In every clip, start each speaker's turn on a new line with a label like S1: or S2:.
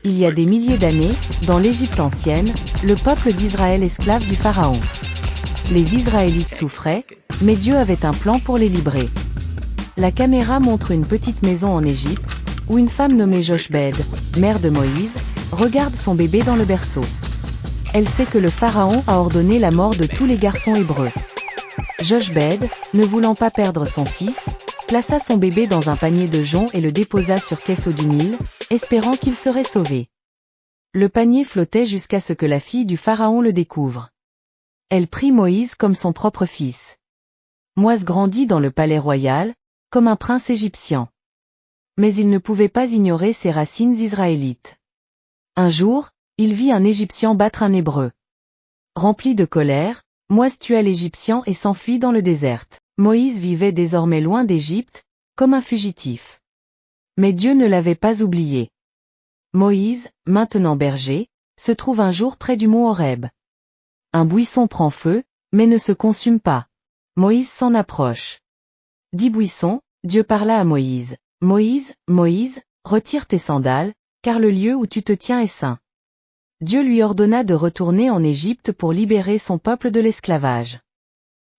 S1: Il y a des milliers d'années, dans l'Égypte ancienne, le peuple d'Israël esclave du Pharaon. Les Israélites souffraient, mais Dieu avait un plan pour les libérer. La caméra montre une petite maison en Égypte, où une femme nommée Jochebed, mère de Moïse, regarde son bébé dans le berceau. Elle sait que le Pharaon a ordonné la mort de tous les garçons hébreux. Jochebed, ne voulant pas perdre son fils, plaça son bébé dans un panier de joncs et le déposa sur Kesso du Nil, espérant qu'il serait sauvé. Le panier flottait jusqu'à ce que la fille du Pharaon le découvre. Elle prit Moïse comme son propre fils. Moïse grandit dans le palais royal, comme un prince égyptien. Mais il ne pouvait pas ignorer ses racines israélites. Un jour, il vit un Égyptien battre un Hébreu. Rempli de colère, Moïse tua l'Égyptien et s'enfuit dans le désert. Moïse vivait désormais loin d'Égypte, comme un fugitif. Mais Dieu ne l'avait pas oublié. Moïse, maintenant berger, se trouve un jour près du mont Horeb. Un buisson prend feu, mais ne se consume pas. Moïse s'en approche. Dit buisson, Dieu parla à Moïse. Moïse, Moïse, retire tes sandales, car le lieu où tu te tiens est saint. Dieu lui ordonna de retourner en Égypte pour libérer son peuple de l'esclavage.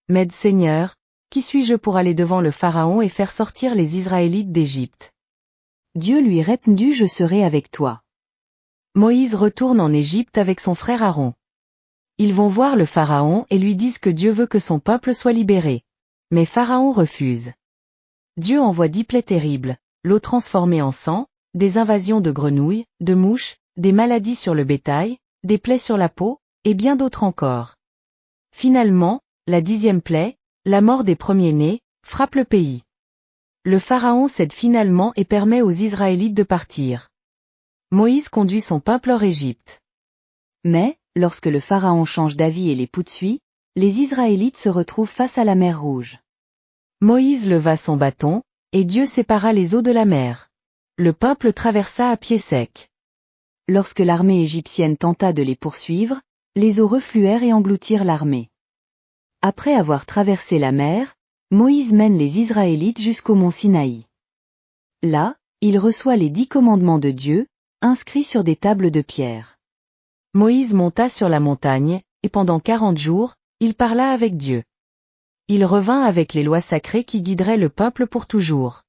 S1: Mais Seigneur, qui suis-je pour aller devant le Pharaon et faire sortir les Israélites d'Égypte?
S2: Dieu lui répondit, je serai avec toi.
S1: Moïse retourne en Égypte avec son frère Aaron. Ils vont voir le Pharaon et lui disent que Dieu veut que son peuple soit libéré. Mais Pharaon refuse. Dieu envoie 10 plaies terribles, l'eau transformée en sang, des invasions de grenouilles, de mouches, des maladies sur le bétail, des plaies sur la peau, et bien d'autres encore. Finalement, la 10e plaie, la mort des premiers-nés, frappe le pays. Le Pharaon cède finalement et permet aux Israélites de partir. Moïse conduit son peuple hors Égypte.
S2: Mais, lorsque le Pharaon change d'avis et les poursuit, les Israélites se retrouvent face à la mer Rouge.
S1: Moïse leva son bâton, et Dieu sépara les eaux de la mer. Le peuple traversa à pied sec.
S2: Lorsque l'armée égyptienne tenta de les poursuivre, les eaux refluèrent et engloutirent l'armée. Après avoir traversé la mer, Moïse mène les Israélites jusqu'au mont Sinaï. Là, il reçoit les 10 commandements de Dieu, inscrits sur des tables de pierre.
S1: Moïse monta sur la montagne, et pendant 40 jours, il parla avec Dieu. Il revint avec les lois sacrées qui guideraient le peuple pour toujours.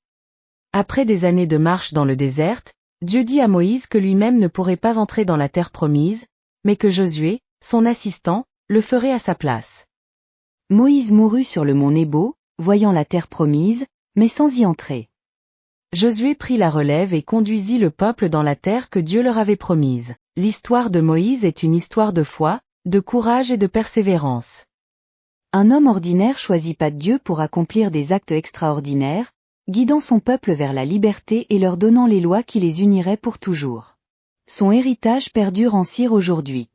S1: Après des années de marche dans le désert, Dieu dit à Moïse que lui-même ne pourrait pas entrer dans la terre promise, mais que Josué, son assistant, le ferait à sa place.
S2: Moïse mourut sur le mont Nebo, voyant la terre promise, mais sans y entrer.
S1: Josué prit la relève et conduisit le peuple dans la terre que Dieu leur avait promise. L'histoire de Moïse est une histoire de foi, de courage et de persévérance.
S2: Un homme ordinaire choisit pas Dieu pour accomplir des actes extraordinaires, guidant son peuple vers la liberté et leur donnant les lois qui les uniraient pour toujours. Son héritage perdure en cire aujourd'hui.